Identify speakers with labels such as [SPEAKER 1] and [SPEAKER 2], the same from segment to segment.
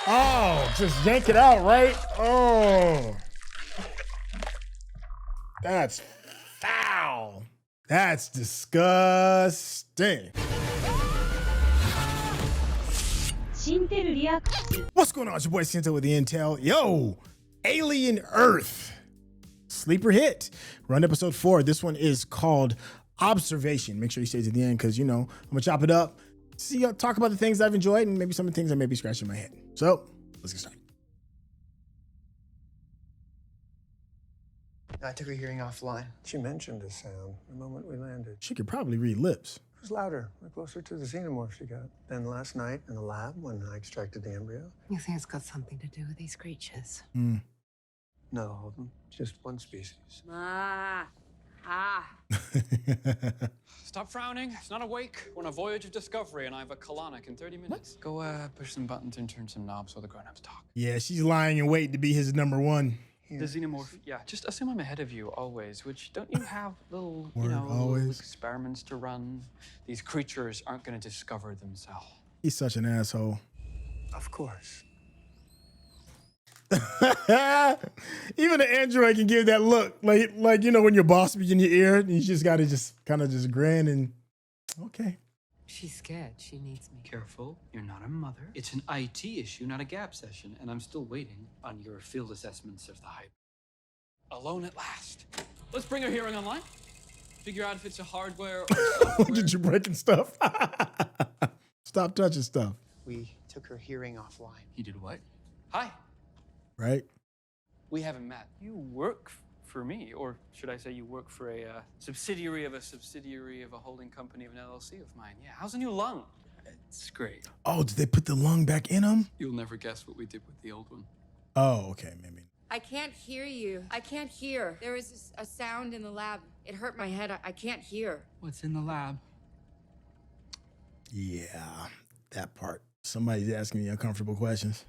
[SPEAKER 1] Oh, just yank it out, right? Oh. That's foul. That's disgusting. What's going on? It's your boy Syntell with the Intel. Yo, Alien Earth. Sleeper hit. We're on episode 4. This one is called Observation. Make sure you stay to the end because, you know, I'm going to chop it up. See, talk about the things I've enjoyed and maybe some of the things I may be scratching my head. So, let's get started.
[SPEAKER 2] I took her hearing offline.
[SPEAKER 3] She mentioned a sound the moment we landed.
[SPEAKER 1] She could probably read lips.
[SPEAKER 3] It was louder, closer to the Xenomorph she got. Then last night in the lab when I extracted the embryo.
[SPEAKER 4] You think it's got something to do with these creatures?
[SPEAKER 3] Not all of them, just one species.
[SPEAKER 5] Stop frowning. It's not awake. We're on a voyage of discovery, and I have a colonic in 30 minutes. Go push some buttons and turn some knobs while the grown-ups talk.
[SPEAKER 1] Yeah, she's lying in wait to be his number one.
[SPEAKER 3] Here.
[SPEAKER 5] The Xenomorph, yeah, just assume I'm ahead of you always, which don't you have little,
[SPEAKER 1] Word,
[SPEAKER 5] little
[SPEAKER 1] always.
[SPEAKER 5] experiments to run? These creatures aren't going to discover themselves.
[SPEAKER 1] He's such an asshole.
[SPEAKER 3] Of course.
[SPEAKER 1] Even an android can give that look, like you know when your boss be in your ear, and you just gotta just kind of just grin and okay.
[SPEAKER 4] She's scared. She needs me.
[SPEAKER 5] Careful, you're not a mother. It's an IT issue, not a gap session, and I'm still waiting on your field assessments of the hype. Alone at last. Let's bring her hearing online. Figure out if it's a hardware or software.
[SPEAKER 1] Look at you breaking stuff. Stop touching stuff.
[SPEAKER 2] We took her hearing offline.
[SPEAKER 5] You did what? Hi.
[SPEAKER 1] Right?
[SPEAKER 5] We haven't met. You work for me, or should I say you work for a subsidiary of a holding company of an LLC of mine. Yeah, how's the new lung? It's great.
[SPEAKER 1] Oh, did they put the lung back in him?
[SPEAKER 5] You'll never guess what we did with the old one.
[SPEAKER 1] Oh, okay, maybe.
[SPEAKER 6] I can't hear you. I can't hear. There was a sound in the lab. It hurt my head. I can't hear.
[SPEAKER 5] What's in the lab?
[SPEAKER 1] Yeah, that part. Somebody's asking me uncomfortable questions.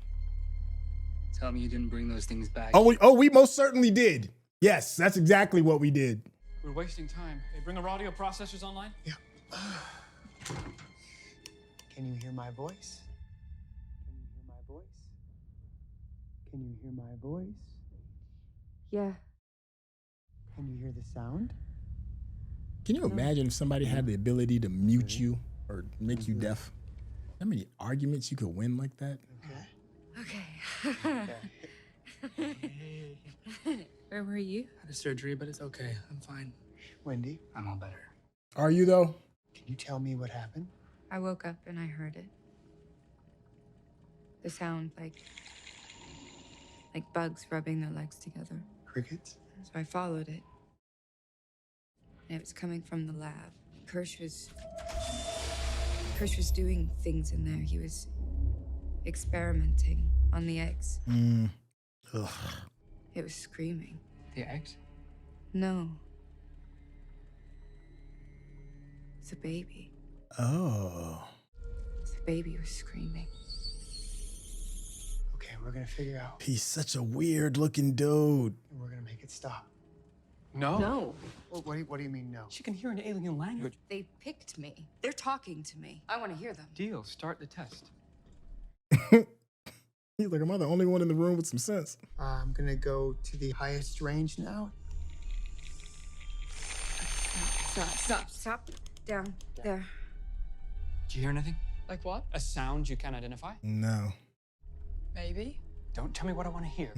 [SPEAKER 5] Tell me you didn't bring those things back.
[SPEAKER 1] Oh, we most certainly did. Yes, that's exactly what we did.
[SPEAKER 5] We're wasting time. Hey, bring our audio processors online?
[SPEAKER 2] Yeah. Can you hear my voice? Can you hear my voice?
[SPEAKER 6] Yeah.
[SPEAKER 2] Can you hear the sound?
[SPEAKER 1] Can you imagine if somebody had the ability to mute you or make you deaf? How many arguments you could win like that?
[SPEAKER 6] Okay. Where were you?
[SPEAKER 7] Had a surgery, but it's okay. I'm fine.
[SPEAKER 2] Wendy,
[SPEAKER 7] I'm all better.
[SPEAKER 1] Are you though?
[SPEAKER 2] can you tell me what happened?
[SPEAKER 6] I woke up and I heard it. The sound like bugs rubbing their legs together.
[SPEAKER 2] Crickets?
[SPEAKER 6] So I followed it. And it was coming from the lab. Kirsch was doing things in there. He was experimenting on the eggs.
[SPEAKER 1] Ugh.
[SPEAKER 6] It was screaming.
[SPEAKER 7] The eggs?
[SPEAKER 6] No. It's a baby.
[SPEAKER 1] Oh.
[SPEAKER 6] The baby was screaming.
[SPEAKER 2] Okay, we're gonna figure out.
[SPEAKER 1] He's such a weird looking dude.
[SPEAKER 2] And we're gonna make it stop.
[SPEAKER 5] No.
[SPEAKER 6] No.
[SPEAKER 2] Well, what do you mean, no?
[SPEAKER 5] She can hear an alien language.
[SPEAKER 6] They picked me. They're talking to me. I want to hear them.
[SPEAKER 5] Deal. Start the test.
[SPEAKER 1] He's like, am I the only one in the room with some sense?
[SPEAKER 2] I'm gonna go to the highest range now.
[SPEAKER 6] Stop. Down. There.
[SPEAKER 5] Did you hear anything?
[SPEAKER 7] Like what?
[SPEAKER 5] A sound you can identify?
[SPEAKER 1] No.
[SPEAKER 7] Maybe.
[SPEAKER 5] Don't tell me what I want to hear.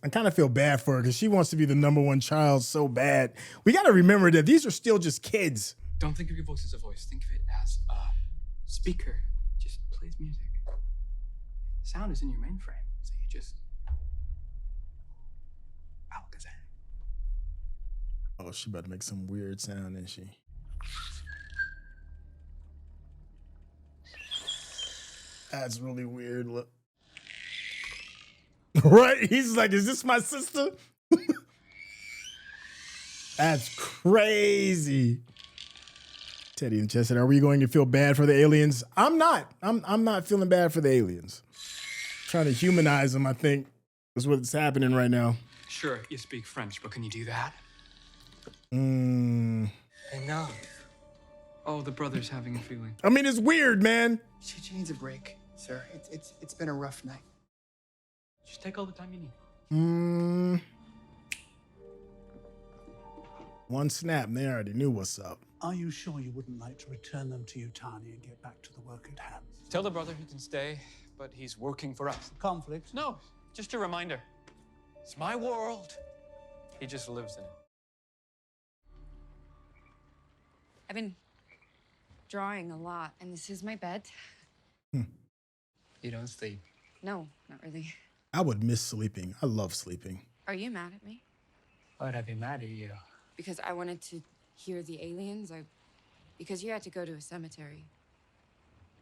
[SPEAKER 1] I kind of feel bad for her because she wants to be the number one child so bad. We got to remember that these are still just kids.
[SPEAKER 5] Don't think of your voice as a voice. Think of it as a speaker. Just plays music. The sound is in your mainframe, so you just Alakazam.
[SPEAKER 1] Oh, she about to make some weird sound, isn't she? That's really weird. Look. Right? He's like, is this my sister? That's crazy. Teddy and Chess said, are we going to feel bad for the aliens? I'm not. I'm not feeling bad for the aliens. Trying to humanize them, I think, is what's happening right now.
[SPEAKER 5] Sure, you speak French, but can you do that?
[SPEAKER 7] Enough.
[SPEAKER 5] Oh, the brother's having a feeling.
[SPEAKER 1] I mean, it's weird, man.
[SPEAKER 2] She needs a break, sir. It's been a rough night.
[SPEAKER 5] Just take all the time you need.
[SPEAKER 1] One snap, and they already knew what's up.
[SPEAKER 8] Are you sure you wouldn't like to return them to Utani and get back to the work at hand?
[SPEAKER 5] Tell the brother he can stay, but he's working for us.
[SPEAKER 8] Conflict?
[SPEAKER 5] No, just a reminder. It's my world. He just lives in it.
[SPEAKER 6] I've been drawing a lot, and this is my bed.
[SPEAKER 5] You don't sleep.
[SPEAKER 6] No, not really.
[SPEAKER 1] I would miss sleeping. I love sleeping.
[SPEAKER 6] Are you mad at me?
[SPEAKER 5] Why would I be mad at you?
[SPEAKER 6] Because I wanted to hear the aliens? Because you had to go to a cemetery.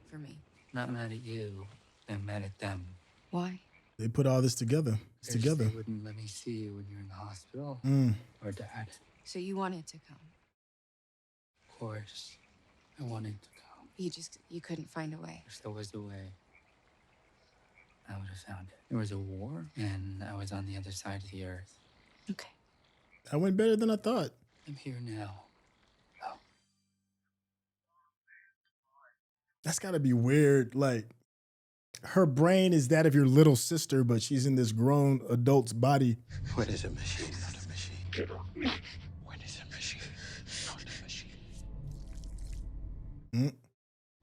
[SPEAKER 6] For me.
[SPEAKER 5] Not mad at you. I'm mad at them.
[SPEAKER 6] Why?
[SPEAKER 1] They put all this together. It's together.
[SPEAKER 5] They wouldn't let me see you when you're in the hospital. Or Dad.
[SPEAKER 6] So you wanted to come.
[SPEAKER 5] Of course. I wanted to come.
[SPEAKER 6] You couldn't find a way.
[SPEAKER 5] If there was a way, I would have found it. There was a war, and I was on the other side of the earth.
[SPEAKER 6] Okay.
[SPEAKER 1] That went better than I thought.
[SPEAKER 5] I'm here now. Oh.
[SPEAKER 1] That's gotta be weird. Like, her brain is that of your little sister, but she's in this grown adult's body.
[SPEAKER 9] When is a machine not a machine? When is a machine not a machine?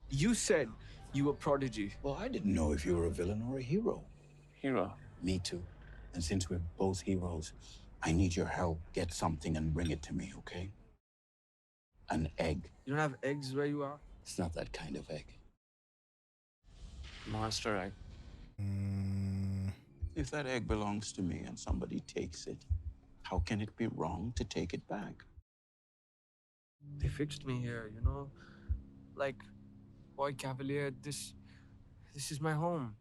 [SPEAKER 10] You said you were Prodigy.
[SPEAKER 9] Well, I didn't know if you were a villain or a hero.
[SPEAKER 10] Hero.
[SPEAKER 9] Me too. And since we're both heroes, I need your help. Get something and bring it to me, okay? An egg.
[SPEAKER 10] You don't have eggs where you are?
[SPEAKER 9] It's not that kind of egg.
[SPEAKER 10] Monster egg.
[SPEAKER 9] If that egg belongs to me and somebody takes it, how can it be wrong to take it back?
[SPEAKER 10] They fixed me here, you know? Like, Boy Cavalier, this is my home.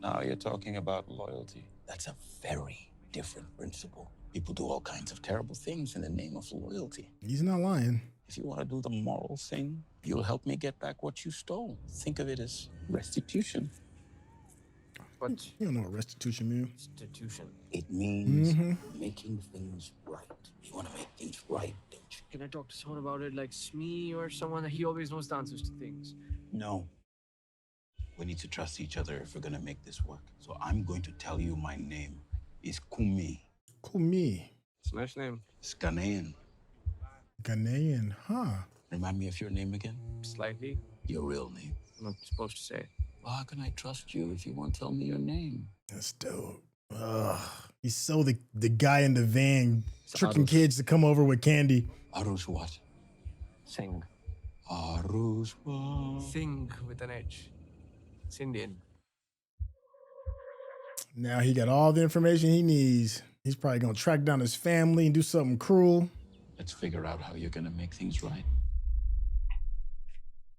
[SPEAKER 9] Now you're talking about loyalty. That's a very different principle. People do all kinds of terrible things in the name of loyalty.
[SPEAKER 1] He's not lying.
[SPEAKER 9] If you want to do the moral thing, you'll help me get back what you stole. Think of it as restitution.
[SPEAKER 10] But
[SPEAKER 1] You don't know what restitution means.
[SPEAKER 10] institution.
[SPEAKER 9] It means making things right. You want to make things right, don't you?
[SPEAKER 10] Can I talk to someone about it, like Smee or someone that he always knows the answers to things?
[SPEAKER 9] No. We need to trust each other if we're going to make this work. So I'm going to tell you my name is Kumi.
[SPEAKER 1] Kumi.
[SPEAKER 10] It's a nice name.
[SPEAKER 9] It's Ghanaian.
[SPEAKER 1] Ghanaian, huh?
[SPEAKER 9] Remind me of your name again?
[SPEAKER 10] Slightly.
[SPEAKER 9] Your real name.
[SPEAKER 10] I'm not supposed to say it.
[SPEAKER 9] Well, how can I trust you if you won't tell me your name?
[SPEAKER 1] That's dope. Ugh. He's so the guy in the van tricking
[SPEAKER 10] Arus.
[SPEAKER 1] kids to come over with candy.
[SPEAKER 9] Arus what?
[SPEAKER 10] Sing.
[SPEAKER 9] Arus what?
[SPEAKER 10] Sing with an H. It's Indian.
[SPEAKER 1] Now he got all the information he needs. He's probably gonna track down his family and do something cruel.
[SPEAKER 9] Let's figure out how you're going to make things right.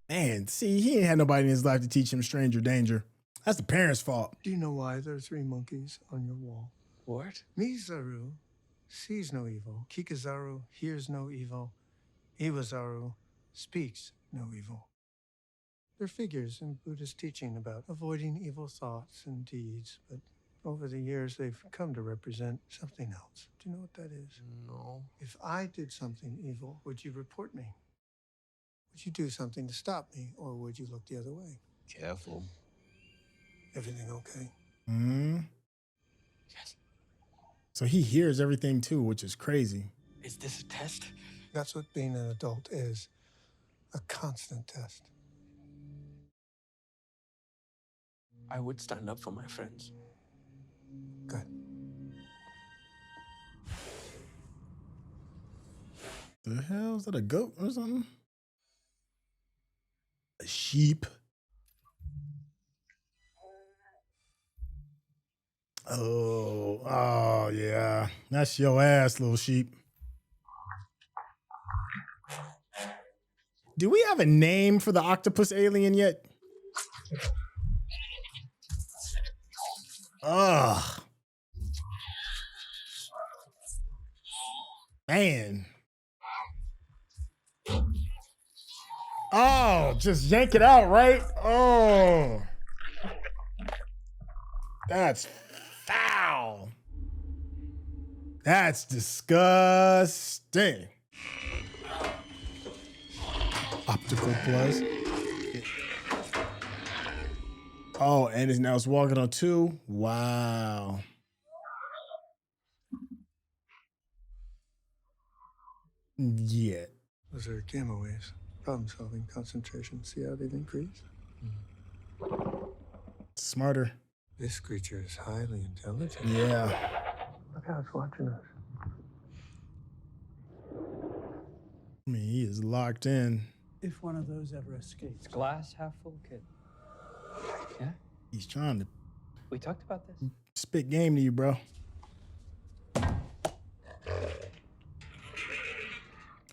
[SPEAKER 1] Man, see, he ain't had nobody in his life to teach him stranger danger. That's the parents' fault.
[SPEAKER 3] Do you know why there are 3 monkeys on your wall?
[SPEAKER 10] What?
[SPEAKER 3] Mizaru sees no evil. Kikazaru hears no evil. Iwazaru speaks no evil. They're figures in Buddhist teaching about avoiding evil thoughts and deeds, but over the years they've come to represent something else. Do you know what that is?
[SPEAKER 10] No.
[SPEAKER 3] If I did something evil, would you report me? Would you do something to stop me, or would you look the other way?
[SPEAKER 9] Careful.
[SPEAKER 3] Everything okay?
[SPEAKER 10] Yes.
[SPEAKER 1] So he hears everything too, which is crazy.
[SPEAKER 10] Is this a test?
[SPEAKER 3] That's what being an adult is. A constant test.
[SPEAKER 10] I would stand up for my friends.
[SPEAKER 3] Good.
[SPEAKER 1] The hell is that, a goat or something? A sheep. Oh yeah. That's your ass, little sheep. Do we have a name for the octopus alien yet? Ugh. Man. Oh, just yank it out, right? Oh. That's foul. That's disgusting. Optical plus. Oh, and now it's walking on 2. Wow. Yeah.
[SPEAKER 3] Those are gamma waves. Problem solving, concentration. See how they've increased?
[SPEAKER 1] Smarter.
[SPEAKER 3] This creature is highly intelligent.
[SPEAKER 1] Yeah.
[SPEAKER 3] Look how it's watching us.
[SPEAKER 1] I mean, he is locked in.
[SPEAKER 8] If one of those ever escapes.
[SPEAKER 5] Glass half full, kid. Yeah?
[SPEAKER 1] He's trying to
[SPEAKER 5] We talked about this.
[SPEAKER 1] spit game to you, bro.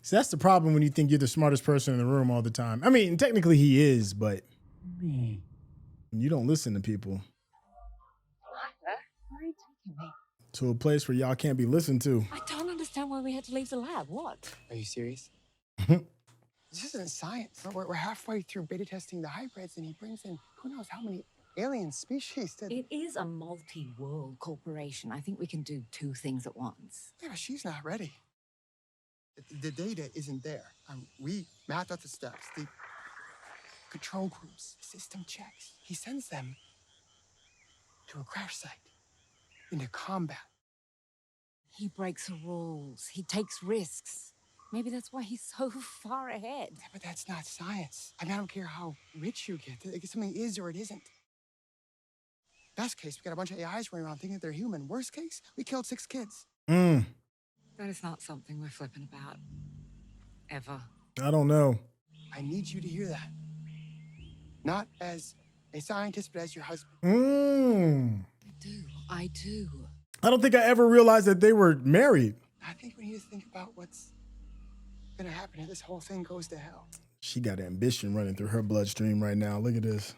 [SPEAKER 1] So that's the problem when you think you're the smartest person in the room all the time. I mean, technically he is, but you don't listen to people.
[SPEAKER 6] Where are you taking me?
[SPEAKER 1] To a place where y'all can't be listened to.
[SPEAKER 6] I don't understand why we had to leave the lab. What?
[SPEAKER 2] Are you serious? This isn't science. We're halfway through beta testing the hybrids, and he brings in who knows how many alien species to...
[SPEAKER 4] It is a multi-world corporation. I think we can do 2 things at once.
[SPEAKER 2] Yeah, but she's not ready. The data isn't there. We mapped out the steps, the control groups, system checks. He sends them to a crash site, into combat.
[SPEAKER 4] He breaks the rules. He takes risks. Maybe that's why he's so far ahead.
[SPEAKER 2] Yeah, but that's not science. I mean, I don't care how rich you get. Something is or it isn't. Best case, we got a bunch of AIs running around thinking they're human. Worst case, we killed 6 kids.
[SPEAKER 4] That is not something we're flippant about. Ever.
[SPEAKER 1] I don't know.
[SPEAKER 2] I need you to hear that. Not as a scientist, but as your husband.
[SPEAKER 4] I do.
[SPEAKER 1] I don't think I ever realized that they were married.
[SPEAKER 2] I think we need to think about what's gonna happen if this whole thing goes to hell.
[SPEAKER 1] She got ambition running through her bloodstream right now. Look at this.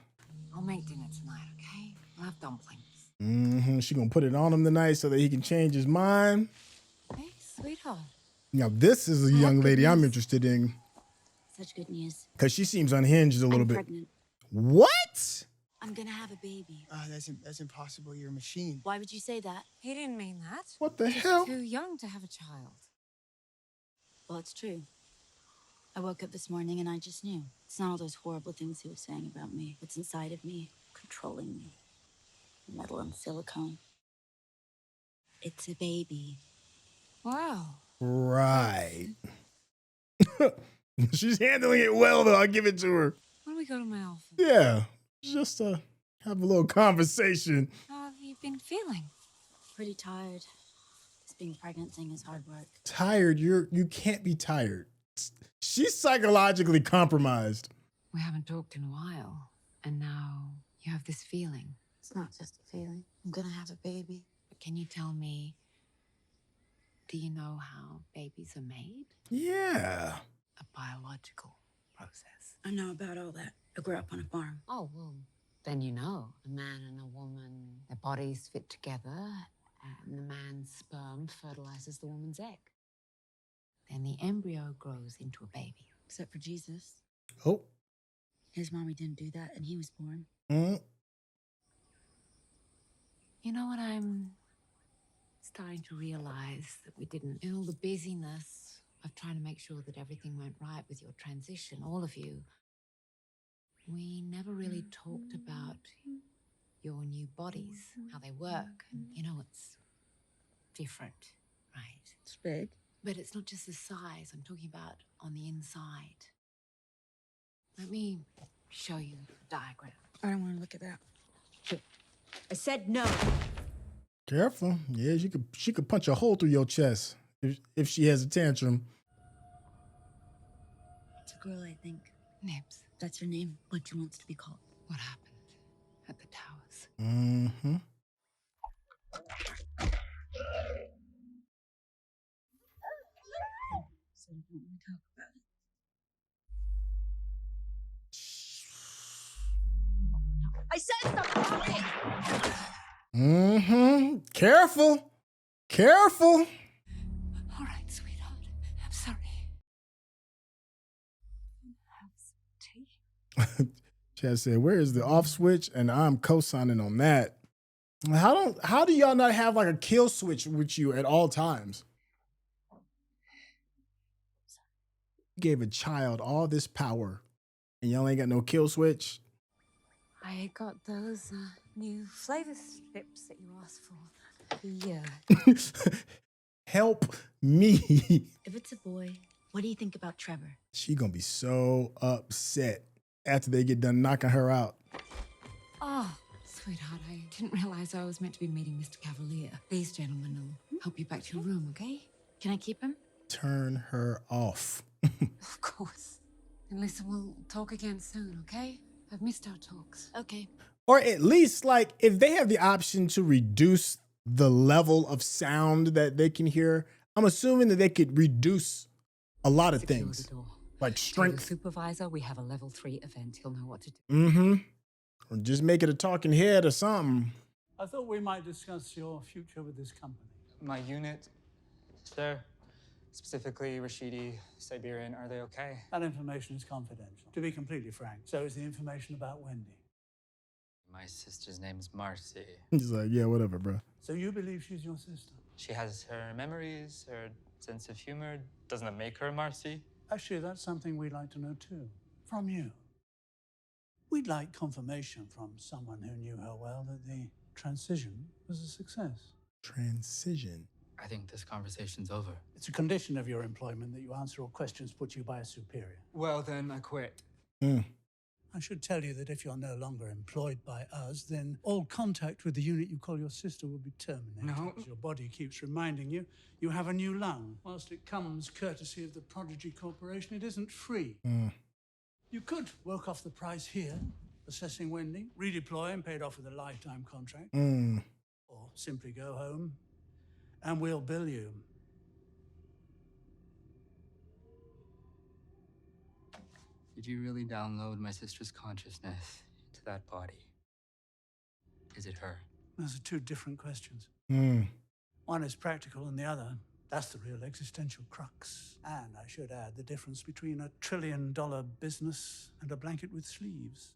[SPEAKER 4] I'll make dinner tonight, okay? We'll have dumplings.
[SPEAKER 1] She gonna put it on him tonight so that he can change his mind.
[SPEAKER 4] Hey, sweetheart.
[SPEAKER 1] Now this is a young lady I'm interested in.
[SPEAKER 11] Such good news.
[SPEAKER 1] Because she seems unhinged a little
[SPEAKER 11] I'm
[SPEAKER 1] bit.
[SPEAKER 11] pregnant.
[SPEAKER 1] What?
[SPEAKER 11] I'm gonna have a baby.
[SPEAKER 2] That's impossible. You're a machine.
[SPEAKER 11] Why would you say that?
[SPEAKER 4] He didn't mean that.
[SPEAKER 1] What the
[SPEAKER 4] Just
[SPEAKER 1] hell?
[SPEAKER 4] too young to have a child.
[SPEAKER 11] Well, it's true. I woke up this morning and I just knew. It's not all those horrible things he was saying about me. What's inside of me, controlling me. Metal and silicone. It's a baby.
[SPEAKER 4] Wow.
[SPEAKER 1] Right. She's handling it well, though. I'll give it to her.
[SPEAKER 4] Why don't we go to my office?
[SPEAKER 1] Yeah. Just have a little conversation.
[SPEAKER 4] How have you been feeling?
[SPEAKER 11] Pretty tired. This being pregnant thing is hard work.
[SPEAKER 1] Tired? You can't be tired. She's psychologically compromised.
[SPEAKER 4] We haven't talked in a while, and now you have this feeling.
[SPEAKER 11] It's not just a feeling. I'm gonna have a baby.
[SPEAKER 4] But can you tell me, do you know how babies are made?
[SPEAKER 1] Yeah.
[SPEAKER 4] A biological process.
[SPEAKER 11] I know about all that. I grew up on a farm.
[SPEAKER 4] Oh, well, then you know. A man and a woman, their bodies fit together, and the man's sperm fertilizes the woman's egg. Then the embryo grows into a baby.
[SPEAKER 11] Except for Jesus.
[SPEAKER 1] Oh.
[SPEAKER 11] His mommy didn't do that, and he was born.
[SPEAKER 4] You know what I'm starting to realize that we didn't. In all the busyness of trying to make sure that everything went right with your transition, all of you, we never really talked about your new bodies, how they work. And, you know, it's different, right?
[SPEAKER 11] It's big.
[SPEAKER 4] But it's not just the size. I'm talking about on the inside. Let me show you the diagram.
[SPEAKER 11] I don't want to look at that.
[SPEAKER 4] I said no.
[SPEAKER 1] Careful. Yeah, she could punch a hole through your chest if she has a tantrum.
[SPEAKER 11] It's a girl, I think.
[SPEAKER 4] Nibs.
[SPEAKER 11] That's her name. What she wants to be called.
[SPEAKER 4] What happened at the towers?
[SPEAKER 1] Mm-hmm.
[SPEAKER 11] So don't want to talk about it. I said something!
[SPEAKER 1] Mm-hmm. Careful. Careful.
[SPEAKER 4] All right, sweetheart. I'm sorry. Have some tea.
[SPEAKER 1] Chad said, "Where is the off switch?" And I'm co-signing on that. How do y'all not have like a kill switch with you at all times? You gave a child all this power and y'all ain't got no kill switch.
[SPEAKER 4] I got those new flavor strips that you asked for. Yeah.
[SPEAKER 1] Help me.
[SPEAKER 11] If it's a boy, what do you think about Trevor?
[SPEAKER 1] She gonna be so upset after they get done knocking her out.
[SPEAKER 4] Oh, sweetheart, I didn't realize I was meant to be meeting Mr. Cavalier. These gentlemen will help you back to your room, okay?
[SPEAKER 11] Can I keep him?
[SPEAKER 1] Turn her off.
[SPEAKER 4] Of course. And listen, we'll talk again soon, okay? I've missed our talks.
[SPEAKER 11] Okay.
[SPEAKER 1] Or at least, like, if they have the option to reduce the level of sound that they can hear, I'm assuming that they could reduce a lot of
[SPEAKER 12] Secure
[SPEAKER 1] things.
[SPEAKER 12] the door.
[SPEAKER 1] Like
[SPEAKER 12] Tell
[SPEAKER 1] strength.
[SPEAKER 12] the supervisor we have a level 3 event. He'll know what to do.
[SPEAKER 1] Mm-hmm. Or just make it a talking head or something.
[SPEAKER 8] I thought we might discuss your future with this company.
[SPEAKER 13] My unit, sir, specifically Rashidi, Siberian, are they okay?
[SPEAKER 8] That information is confidential, to be completely frank. So is the information about Wendy.
[SPEAKER 13] My sister's name's Marcy.
[SPEAKER 1] He's like, yeah, whatever, bro.
[SPEAKER 8] So you believe she's your sister?
[SPEAKER 13] She has her memories, her sense of humor. Doesn't that make her Marcy?
[SPEAKER 8] Actually, that's something we'd like to know too, from you. We'd like confirmation from someone who knew her well that the transition was a success.
[SPEAKER 1] Transition?
[SPEAKER 13] I think this conversation's over.
[SPEAKER 8] It's a condition of your employment that you answer all questions put to you by a superior.
[SPEAKER 13] Well, then I quit.
[SPEAKER 8] I should tell you that if you're no longer employed by us, then all contact with the unit you call your sister will be terminated.
[SPEAKER 13] No.
[SPEAKER 8] As your body keeps reminding you, you have a new lung. Whilst it comes courtesy of the Prodigy Corporation, it isn't free. You could work off the price here, assessing Wendy, redeploy and paid off with a lifetime contract. Or simply go home and we'll bill you.
[SPEAKER 13] Did you really download my sister's consciousness into that body? Is it her?
[SPEAKER 8] Those are two different questions.
[SPEAKER 1] Mm.
[SPEAKER 8] One is practical and the other, that's the real existential crux. And I should add the difference between a $1 trillion business and a blanket with sleeves.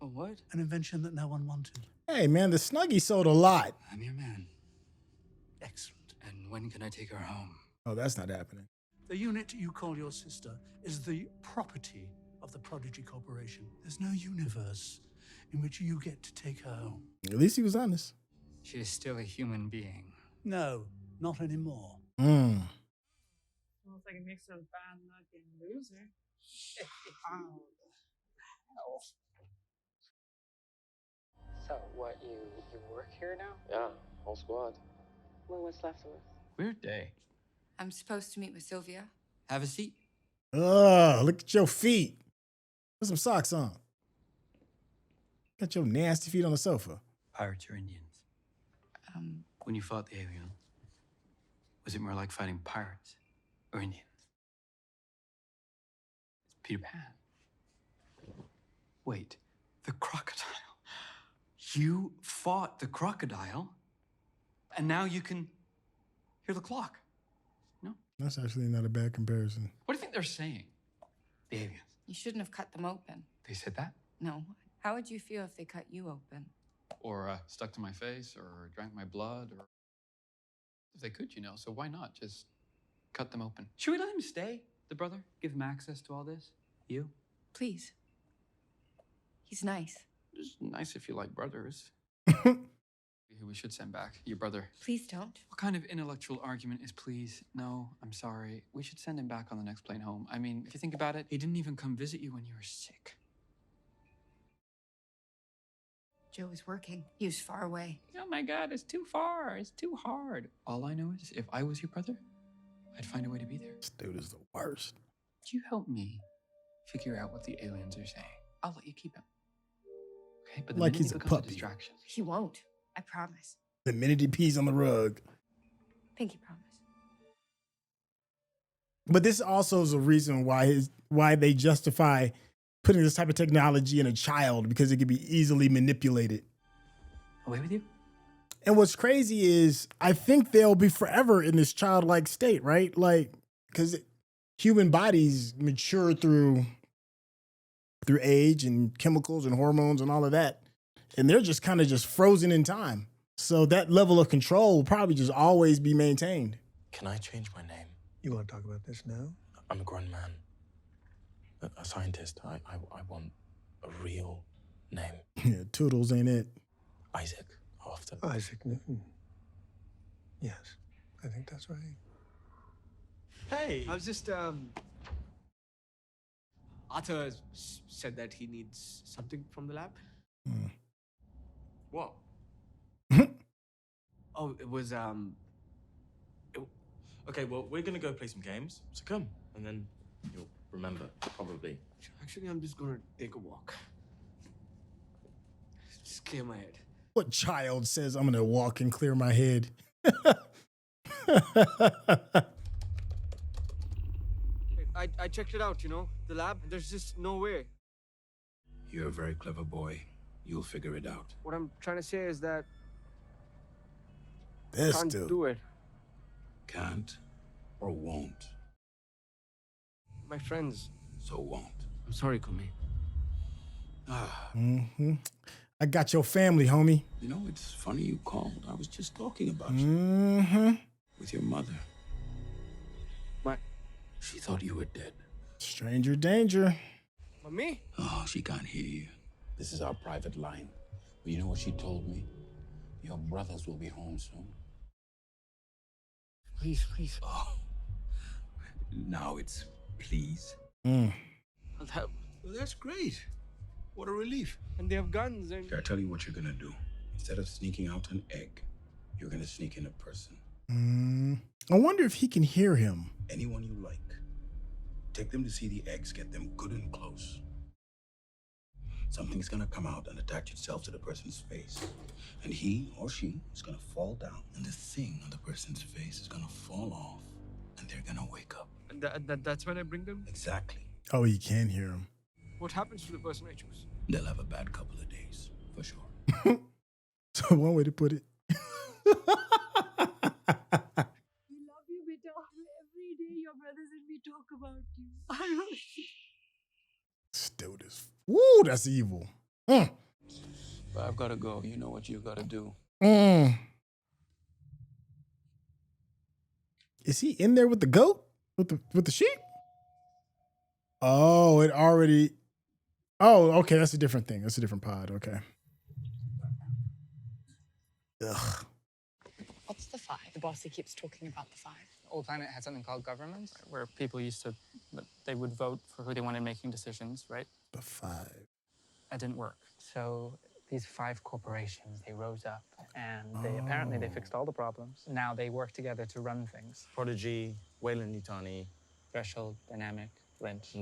[SPEAKER 13] A what?
[SPEAKER 8] An invention that no one wanted.
[SPEAKER 1] Hey, man, the Snuggie sold a lot.
[SPEAKER 13] I'm your man.
[SPEAKER 8] Excellent.
[SPEAKER 13] And when can I take her home?
[SPEAKER 1] Oh, that's not happening.
[SPEAKER 8] The unit you call your sister is the property of the Prodigy Corporation. There's no universe in which you get to take her home.
[SPEAKER 1] At least he was honest.
[SPEAKER 13] She is still a human being.
[SPEAKER 8] No, not anymore.
[SPEAKER 7] Sounds like a mix of bad luck and loser.
[SPEAKER 14] So, what, you work here now? Yeah, whole squad. Well, what's left of us?
[SPEAKER 13] Weird day.
[SPEAKER 6] I'm supposed to meet with Sylvia.
[SPEAKER 13] Have a seat.
[SPEAKER 1] Oh, look at your feet. Put some socks on. Got your nasty feet on the sofa.
[SPEAKER 13] Pirates or Indians? When you fought the alien, was it more like fighting pirates or Indians? It's Peter Pan. Wait, the crocodile. You fought the crocodile, and now you can hear the clock. No?
[SPEAKER 1] That's actually not a bad comparison.
[SPEAKER 5] What do you think they're saying?
[SPEAKER 13] The aliens.
[SPEAKER 6] You shouldn't have cut them open.
[SPEAKER 13] They said that?
[SPEAKER 6] No. How would you feel if they cut you open?
[SPEAKER 5] Or stuck to my face, or drank my blood, or if they could, you know. So why not just cut them open? Should we let him stay, the brother? Give him access to all this? You?
[SPEAKER 6] Please. He's nice.
[SPEAKER 5] It's nice if you like brothers. Who we should send back, your brother.
[SPEAKER 6] Please don't.
[SPEAKER 5] What kind of intellectual argument is please? No, I'm sorry. We should send him back on the next plane home. I mean, if you think about it, he didn't even come visit you when you were sick.
[SPEAKER 6] Joe was working. He was far away.
[SPEAKER 5] Oh my God, it's too far. It's too hard. All I know is if I was your brother, I'd find a way to be there.
[SPEAKER 1] This dude is the worst.
[SPEAKER 5] Would you help me figure out what the aliens are saying? I'll let you keep him. Okay, but the
[SPEAKER 1] Like
[SPEAKER 5] minute
[SPEAKER 1] he's
[SPEAKER 5] he
[SPEAKER 1] a
[SPEAKER 5] becomes
[SPEAKER 1] puppy.
[SPEAKER 5] distraction.
[SPEAKER 6] He won't. I promise.
[SPEAKER 1] The minute he pees on the rug.
[SPEAKER 6] Pinky promise.
[SPEAKER 1] But this also is a reason why they justify putting this type of technology in a child, because it can be easily manipulated.
[SPEAKER 5] Away with you?
[SPEAKER 1] And what's crazy is I think they'll be forever in this childlike state, right? Like, because human bodies mature through age and chemicals and hormones and all of that. And they're just kind of just frozen in time. So that level of control will probably just always be maintained.
[SPEAKER 15] Can I change my name?
[SPEAKER 3] You want to talk about this now?
[SPEAKER 9] I'm a grown man. A scientist. I want a real name.
[SPEAKER 1] Yeah, Toodles ain't it.
[SPEAKER 9] Isaac, after.
[SPEAKER 3] Isaac Newton. Yes, I think that's right.
[SPEAKER 10] Hey, I was just Arthur said that he needs something from the lab. What? Oh, it was
[SPEAKER 15] Okay, well, we're gonna go play some games, so come, and then you'll remember, probably.
[SPEAKER 10] Actually, I'm just gonna take a walk. Just clear my head.
[SPEAKER 1] What child says I'm gonna walk and clear my head?
[SPEAKER 10] I checked it out, you know, the lab. There's just no way.
[SPEAKER 9] You're a very clever boy. You'll figure it out.
[SPEAKER 10] What I'm trying to say is that
[SPEAKER 1] This
[SPEAKER 10] can't
[SPEAKER 1] dude.
[SPEAKER 10] do it.
[SPEAKER 9] Can't or won't.
[SPEAKER 10] My friends.
[SPEAKER 9] So won't.
[SPEAKER 10] I'm sorry, Kumi.
[SPEAKER 1] Mm-hmm. I got your family, homie.
[SPEAKER 9] You know, it's funny you called. I was just talking about you.
[SPEAKER 1] Mm-hmm.
[SPEAKER 9] With your mother.
[SPEAKER 10] What?
[SPEAKER 9] She thought you were dead.
[SPEAKER 1] Stranger danger.
[SPEAKER 10] Me?
[SPEAKER 9] Oh, she can't hear you. This is our private line. But you know what she told me? Your brothers will be home soon.
[SPEAKER 10] Please, please.
[SPEAKER 9] Oh. Now it's please.
[SPEAKER 1] Mm.
[SPEAKER 10] I'll help.
[SPEAKER 9] Well, that's great. What a relief.
[SPEAKER 10] And they have guns and...
[SPEAKER 9] Okay, I tell you what you're gonna do. Instead of sneaking out an egg, you're gonna sneak in a person.
[SPEAKER 1] I wonder if he can hear him.
[SPEAKER 9] Anyone you like. Take them to see the eggs, get them good and close. Something's gonna come out and attach itself to the person's face. And he or she is gonna fall down, and the thing on the person's face is gonna fall off, and they're gonna wake up.
[SPEAKER 10] And that's when I bring them?
[SPEAKER 9] Exactly.
[SPEAKER 1] Oh, he can hear him.
[SPEAKER 10] What happens to the person I choose?
[SPEAKER 9] They'll have a bad couple of days, for sure.
[SPEAKER 1] So one way to put it.
[SPEAKER 16] We love you, beta. Every day your brothers and me talk about you. I love you.
[SPEAKER 1] Still this. Woo, that's evil.
[SPEAKER 9] But I've gotta go. You know what you gotta do.
[SPEAKER 1] Is he in there with the goat? With the sheep? Oh, it already. Oh, okay. That's a different thing. That's a different pod. Okay. Ugh.
[SPEAKER 17] What's the five? The boss, he keeps talking about the five.
[SPEAKER 18] Old Planet had something called government, where people used to, they would vote for who they wanted making decisions, right?
[SPEAKER 1] The five.
[SPEAKER 18] That didn't work. So these five corporations, they rose up and apparently they fixed all the problems. Now they work together to run things.
[SPEAKER 15] Prodigy, Weyland-Yutani.
[SPEAKER 18] Threshold, Dynamic, Lynch.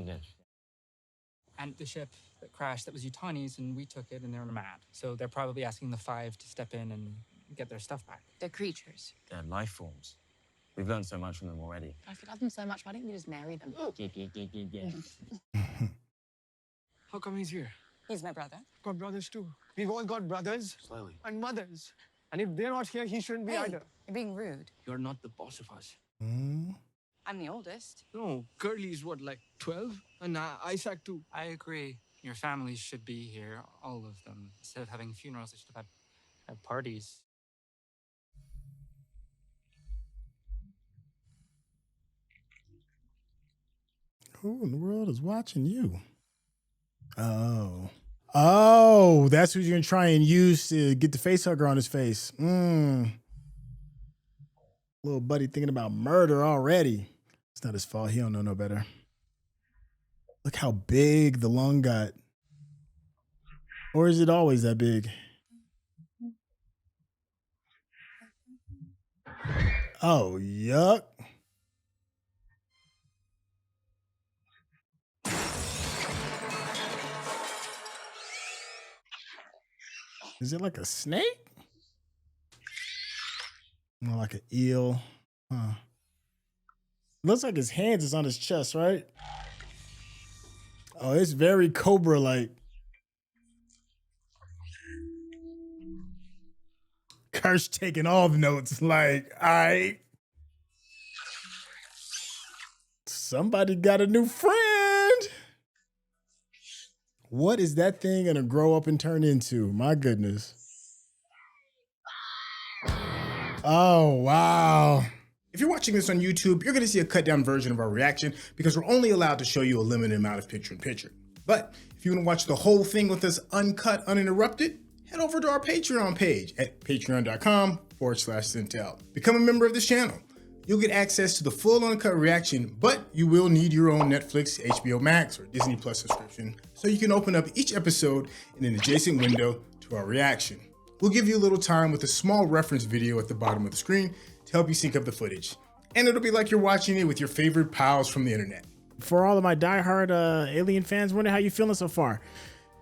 [SPEAKER 18] And the ship that crashed, that was Yutani's, and we took it and they were mad. So they're probably asking the five to step in and get their stuff back.
[SPEAKER 6] They're creatures.
[SPEAKER 15] They're life forms. We've learned so much from them already.
[SPEAKER 17] If you love them so much, why don't you just marry them?
[SPEAKER 10] How come he's here?
[SPEAKER 17] He's my brother.
[SPEAKER 10] Got brothers too. We've all got brothers.
[SPEAKER 15] Slowly.
[SPEAKER 10] And mothers. And if they're not here, he shouldn't be either.
[SPEAKER 6] You're being rude.
[SPEAKER 10] You're not the boss of us.
[SPEAKER 6] I'm the oldest.
[SPEAKER 10] No, Curly's what, like 12? And Isaac too.
[SPEAKER 18] I agree. Your families should be here, all of them. Instead of having funerals, they should have had parties.
[SPEAKER 1] Who in the world is watching you? Oh. Oh, that's who you're going to try and use to get the face hugger on his face. Little buddy thinking about murder already. It's not his fault. He don't know no better. Look how big the lung got. Or is it always that big? Oh, yuck. Is it like a snake? More like an eel. Huh. Looks like his hands is on his chest, right? Oh, it's very Cobra-like. Kirsch taking all the notes. Like, all right. Somebody got a new friend. What is that thing gonna grow up and turn into? My goodness. Oh, wow. If you're watching this on YouTube, you're going to see a cut down version of our reaction because we're only allowed to show you a limited amount of picture-in-picture. But if you want to watch the whole thing with us uncut, uninterrupted, head over to our Patreon page at patreon.com/Syntell. Become a member of this channel. You'll get access to the full uncut reaction, but you will need your own Netflix, HBO Max, or Disney Plus subscription so you can open up each episode in an adjacent window to our reaction. We'll give you a little time with a small reference video at the bottom of the screen to help you sync up the footage. And it'll be like you're watching it with your favorite pals from the internet. For all of my diehard Alien fans, wonder how you feeling so far.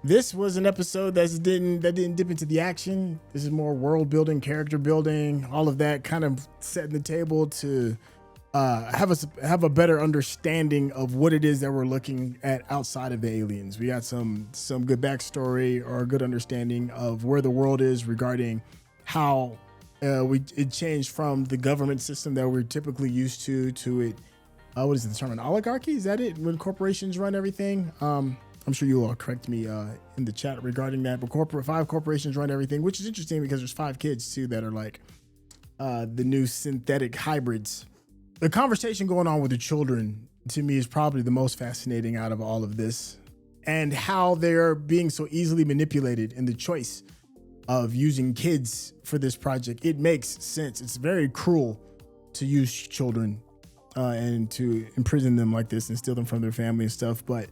[SPEAKER 1] This was an episode that didn't dip into the action. This is more world building, character building, all of that, kind of setting the table to have a better understanding of what it is that we're looking at outside of the aliens. We got some good backstory or a good understanding of where the world is regarding how it changed from the government system that we're typically used to it. What is the term? An oligarchy? Is that it? When corporations run everything? I'm sure you'll all correct me in the chat regarding that. But 5 corporations run everything, which is interesting because there's 5 kids too that are like the new synthetic hybrids. The conversation going on with the children to me is probably the most fascinating out of all of this, and how they're being so easily manipulated in the choice of using kids for this project. It makes sense. It's very cruel to use children and to imprison them like this and steal them from their family and stuff. But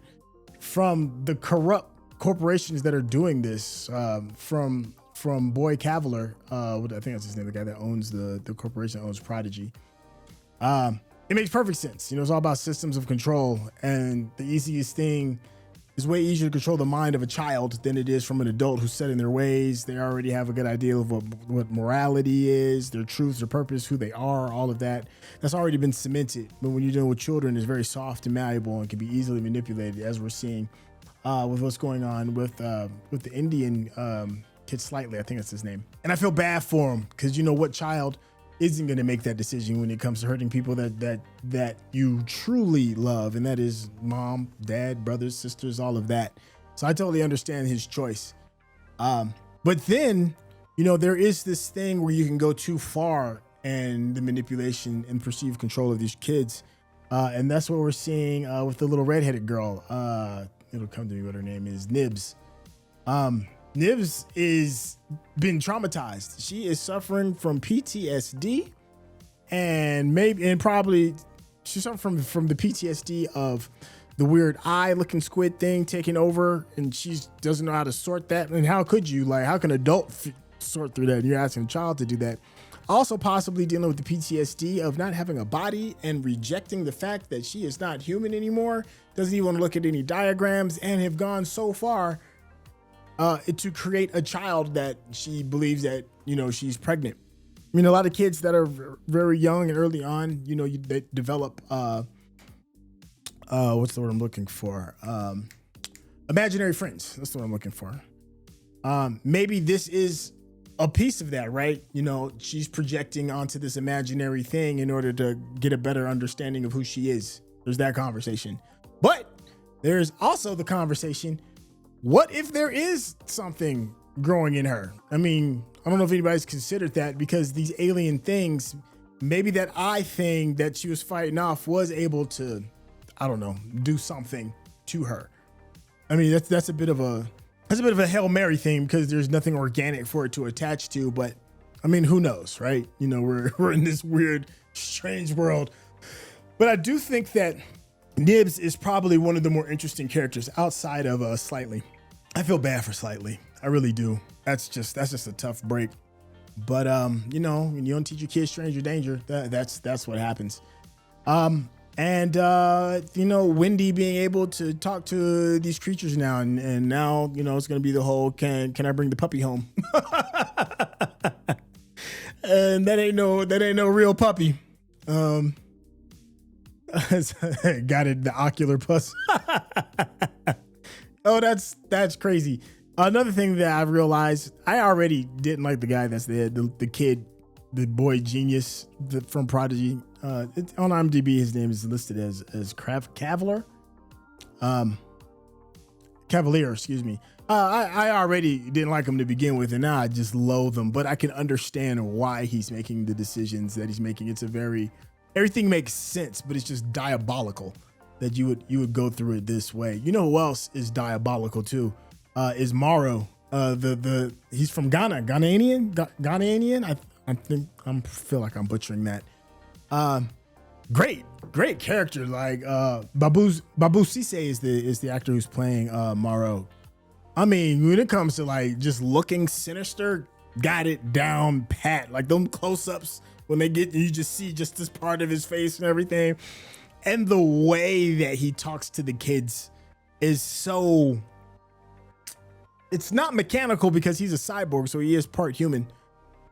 [SPEAKER 1] from the corrupt corporations that are doing this, from Boy Cavalier, I think that's his name, the guy that owns the corporation that owns Prodigy. It makes perfect sense. You know, it's all about systems of control, and the easiest thing is way easier to control the mind of a child than it is from an adult who's set in their ways. They already have a good idea of what morality is, their truth, their purpose, who they are, all of that. That's already been cemented. But when you're dealing with children, it's very soft and malleable and can be easily manipulated, as we're seeing with what's going on with the Indian kid Slightly. I think that's his name. And I feel bad for him because you know what child isn't going to make that decision when it comes to hurting people that you truly love, and that is mom, dad, brothers, sisters, all of that. So I totally understand his choice. But then, you know, there is this thing where you can go too far and the manipulation and perceived control of these kids. And that's what we're seeing with the little redheaded girl. It'll come to me what her name is, Nibs. Nibs is been traumatized. She is suffering from PTSD, and probably she's suffering from the PTSD of the weird eye-looking squid thing taking over, and she doesn't know how to sort that. And how could you? Like, how can an adult sort through that? And you're asking a child to do that. Also, possibly dealing with the PTSD of not having a body and rejecting the fact that she is not human anymore. Doesn't even want to look at any diagrams, and have gone so far to create a child that she believes that, you know, she's pregnant. I mean, a lot of kids that are very young and early on, you know, they develop, what's the word I'm looking for? Imaginary friends. That's what I'm looking for. Maybe this is a piece of that, right? You know, she's projecting onto this imaginary thing in order to get a better understanding of who she is. There's that conversation. But there's also the conversation, what if there is something growing in her? I mean, I don't know if anybody's considered that, because these alien things, maybe that eye thing that she was fighting off was able to, I don't know, do something to her. I mean, that's a bit of a Hail Mary thing, because there's nothing organic for it to attach to. But I mean, who knows, right? You know, we're in this weird, strange world. But I do think that Nibs is probably one of the more interesting characters outside of Slightly. I feel bad for Slightly. I really do. That's just a tough break. But you know, when you don't teach your kids stranger danger, that's what happens. And you know, Wendy being able to talk to these creatures now, and now, you know, it's gonna be the whole can I bring the puppy home? And that ain't no real puppy. Got it, the ocular pus. Oh, that's crazy. Another thing that I've realized, I already didn't like the guy that's the kid, the boy genius from Prodigy. On IMDb, his name is listed as Cavalier. Cavalier, excuse me. I already didn't like him to begin with, and now I just loathe him. But I can understand why he's making the decisions that he's making. It's a very everything makes sense, but it's just diabolical that you would go through it this way. You know who else is diabolical too? Is Morrow. He's from Ghana, Ghanaian. I feel like I'm butchering that. Great character. Like Babu Sise is the actor who's playing Morrow. I mean, when it comes to like just looking sinister, got it down pat. Like them close-ups when they get, you just see just this part of his face and everything. And the way that he talks to the kids is so, it's not mechanical because he's a cyborg, so he is part human,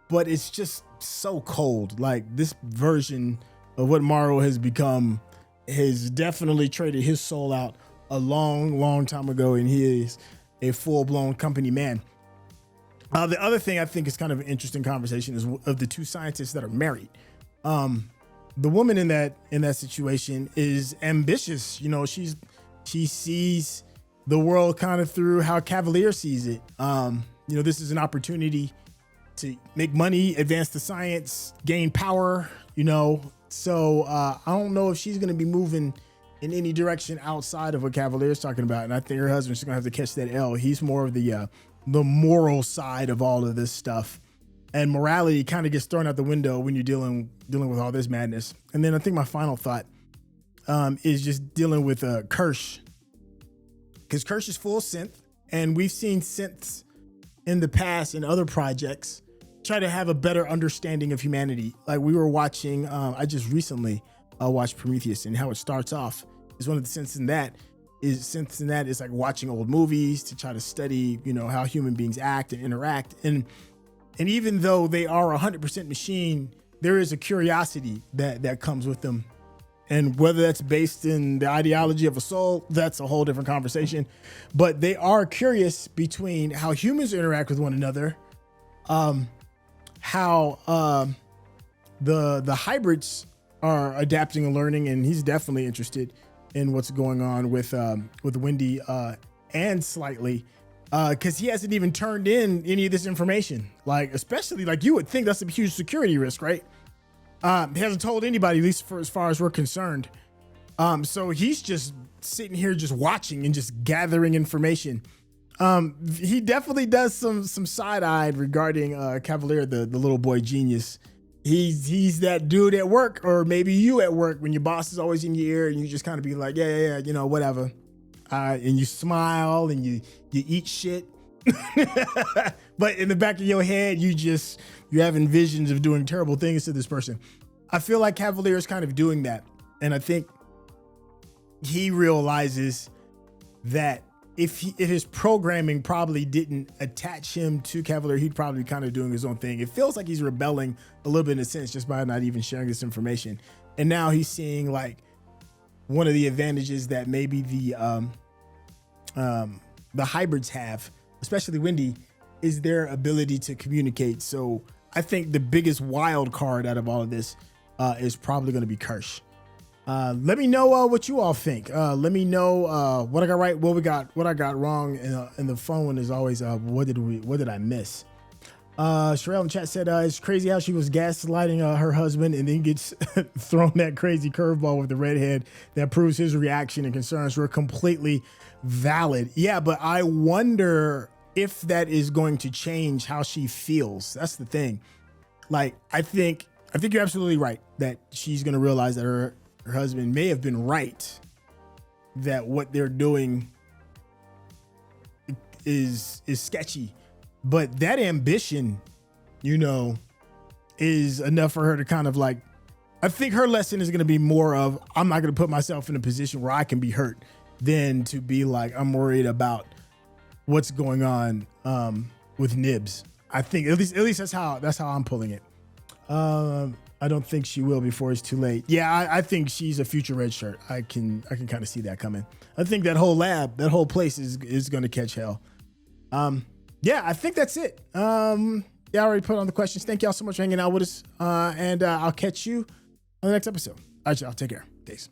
[SPEAKER 1] but it's just so cold. Like this version of what Morrow has become has definitely traded his soul out a long time ago, and he is a full-blown company man. The other thing I think is kind of an interesting conversation is of the two scientists that are married. The woman in that situation is ambitious. You know, she sees the world kind of through how Cavalier sees it. You know, this is an opportunity to make money, advance the science, gain power, you know. So I don't know if she's going to be moving in any direction outside of what Cavalier's talking about. And I think her husband's going to have to catch that L. He's more of the moral side of all of this stuff. And morality kind of gets thrown out the window when you're dealing with all this madness. And then I think my final thought is just dealing with Kirsch. Because Kirsch is full synth, and we've seen synths in the past in other projects try to have a better understanding of humanity. Like we were watching, I just recently watched Prometheus, and how it starts off is one of the synths in that is like watching old movies to try to study, you know, how human beings act and interact. And even though they are 100% machine, there is a curiosity that comes with them. And whether that's based in the ideology of a soul, that's a whole different conversation. But they are curious between how humans interact with one another, how the hybrids are adapting and learning, and he's definitely interested in what's going on with Wendy and Slightly, because he hasn't even turned in any of this information. Like, especially like you would think that's a huge security risk, right? He hasn't told anybody, at least for as far as we're concerned. So he's just sitting here just watching and just gathering information. He definitely does some side-eyed regarding Cavalier, the little boy genius. He's that dude at work, or maybe you at work, when your boss is always in your ear and you just kind of be like, yeah, you know, whatever. And you smile and you eat shit. But in the back of your head, you're having visions of doing terrible things to this person. I feel like Cavalier is kind of doing that. And I think he realizes that if his programming probably didn't attach him to Cavalier, he'd probably be kind of doing his own thing. It feels like he's rebelling a little bit in a sense just by not even sharing this information. And now he's seeing like one of the advantages that maybe the hybrids have, especially Wendy, is their ability to communicate. So I think the biggest wild card out of all of this is probably going to be Kirsch. Let me know what you all think. Let me know what I got right, what I got wrong, and the fun one is always what did I miss? Sherelle in chat said it's crazy how she was gaslighting her husband and then gets thrown that crazy curveball with the redhead that proves his reaction and concerns were completely valid. Yeah, but I wonder if that is going to change how she feels. That's the thing. Like, I think you're absolutely right that she's going to realize that her husband may have been right, that what they're doing is sketchy, but that ambition, you know, is enough for her to kind of like, I think her lesson is going to be more of, I'm not going to put myself in a position where I can be hurt, than to be like, I'm worried about what's going on with Nibs. I think at least that's how I'm pulling it. I don't think she will before it's too late. Yeah, I think she's a future red shirt. I can kind of see that coming. I think that whole lab, that whole place is going to catch hell. Yeah, I think that's it. Yeah, I already put on the questions. Thank y'all so much for hanging out with us. And I'll catch you on the next episode. All right, y'all. Take care. Peace.